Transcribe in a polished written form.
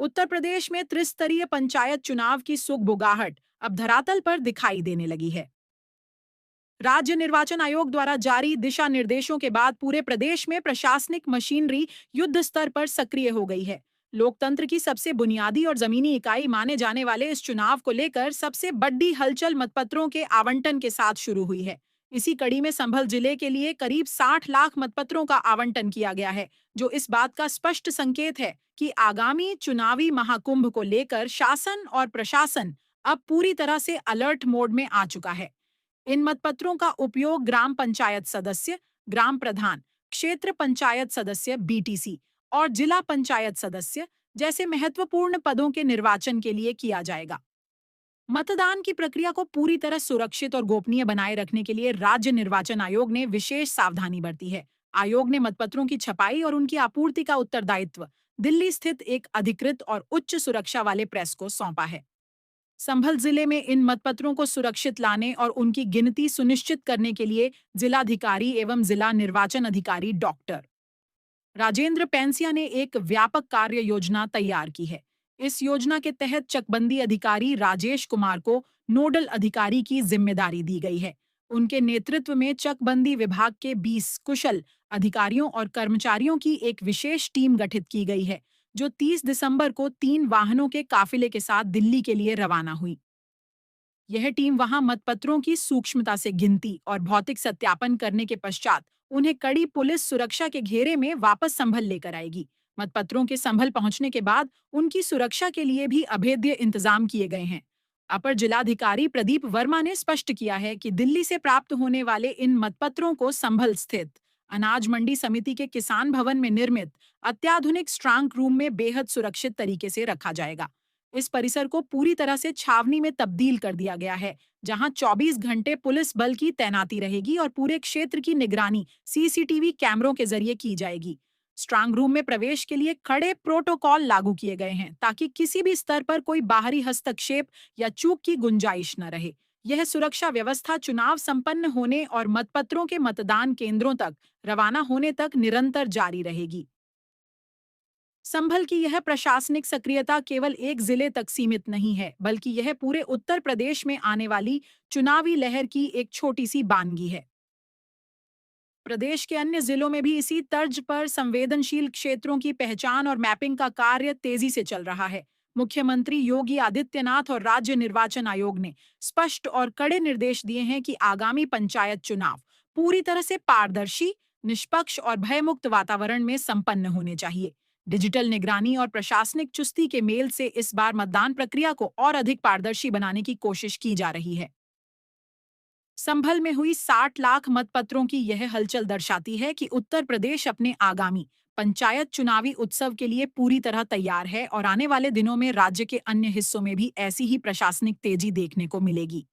उत्तर प्रदेश में त्रिस्तरीय पंचायत चुनाव की सुगबुगाहट अब धरातल पर दिखाई देने लगी है। राज्य निर्वाचन आयोग द्वारा जारी दिशा निर्देशों के बाद पूरे प्रदेश में प्रशासनिक मशीनरी युद्ध स्तर पर सक्रिय हो गई है। लोकतंत्र की सबसे बुनियादी और जमीनी इकाई माने जाने वाले इस चुनाव को लेकर सबसे बड़ी हलचल मतपत्रों के आवंटन के साथ शुरू हुई है। इसी कड़ी में संभल जिले के लिए करीब 60 लाख मतपत्रों का आवंटन किया गया है, जो इस बात का स्पष्ट संकेत है कि आगामी चुनावी महाकुंभ को लेकर शासन और प्रशासन अब पूरी तरह से अलर्ट मोड में आ चुका है। इन मतपत्रों का उपयोग ग्राम पंचायत सदस्य, ग्राम प्रधान, क्षेत्र पंचायत सदस्य बीटीसी और जिला पंचायत सदस्य जैसे महत्वपूर्ण पदों के निर्वाचन के लिए किया जाएगा। मतदान की प्रक्रिया को पूरी तरह सुरक्षित और गोपनीय बनाए रखने के लिए राज्य निर्वाचन आयोग ने विशेष सावधानी बरती है। आयोग ने मतपत्रों की छपाई और उनकी आपूर्ति का उत्तरदायित्व दिल्ली स्थित एक अधिकृत और उच्च सुरक्षा वाले प्रेस को सौंपा है। संभल जिले में इन मतपत्रों को सुरक्षित लाने और उनकी गिनती सुनिश्चित करने के लिए जिलाधिकारी एवं जिला निर्वाचन अधिकारी डॉक्टर राजेंद्र पैंसिया ने एक व्यापक कार्य योजना तैयार की है। इस योजना के तहत चकबंदी अधिकारी राजेश कुमार को नोडल अधिकारी की जिम्मेदारी दी गई है। उनके नेतृत्व में चकबंदी विभाग के 20 कुशल अधिकारियों और कर्मचारियों की एक विशेष टीम गठित की गई है, जो 30 दिसंबर को 3 वाहनों के काफिले के साथ दिल्ली के लिए रवाना हुई। यह टीम वहां मतपत्रों की सूक्ष्मता से गिनती और भौतिक सत्यापन करने के पश्चात उन्हें कड़ी पुलिस सुरक्षा के घेरे में वापस संभल लेकर आएगी। मतपत्रों के संभल पहुंचने के बाद उनकी सुरक्षा के लिए भी अभेद्य इंतजाम किए गए हैं। अपर जिलाधिकारी प्रदीप वर्मा ने स्पष्ट किया है कि दिल्ली से प्राप्त होने वाले इन मतपत्रों को संभल स्थित अनाज मंडी समिति के किसान भवन में निर्मित अत्याधुनिक स्ट्रांग रूम में बेहद सुरक्षित तरीके से रखा जाएगा। इस परिसर को पूरी तरह से छावनी में तब्दील कर दिया गया है, जहां 24 घंटे पुलिस बल की तैनाती रहेगी और पूरे क्षेत्र की निगरानी सीसीटीवी कैमरों के जरिए की जाएगी। स्ट्रांग रूम में प्रवेश के लिए कड़े प्रोटोकॉल लागू किए गए हैं, ताकि किसी भी स्तर पर कोई बाहरी हस्तक्षेप या चूक की गुंजाइश न रहे। यह सुरक्षा व्यवस्था चुनाव संपन्न होने और मतपत्रों के मतदान केंद्रों तक रवाना होने तक निरंतर जारी रहेगी। संभल की यह प्रशासनिक सक्रियता केवल एक जिले तक सीमित नहीं है, बल्कि यह पूरे उत्तर प्रदेश में आने वाली चुनावी लहर की एक छोटी सी बानगी है। प्रदेश के अन्य जिलों में भी इसी तर्ज पर संवेदनशील क्षेत्रों की पहचान और मैपिंग का कार्य तेजी से चल रहा है। मुख्यमंत्री योगी आदित्यनाथ और राज्य निर्वाचन आयोग ने स्पष्ट और कड़े निर्देश दिए हैं कि आगामी पंचायत चुनाव पूरी तरह से पारदर्शी, निष्पक्ष और भयमुक्त वातावरण में संपन्न होने चाहिए। डिजिटल निगरानी और प्रशासनिक चुस्ती के मेल से इस बार मतदान प्रक्रिया को और अधिक पारदर्शी बनाने की कोशिश की जा रही है। संभल में हुई 60 लाख मतपत्रों की यह हलचल दर्शाती है कि उत्तर प्रदेश अपने आगामी पंचायत चुनावी उत्सव के लिए पूरी तरह तैयार है और आने वाले दिनों में राज्य के अन्य हिस्सों में भी ऐसी ही प्रशासनिक तेजी देखने को मिलेगी।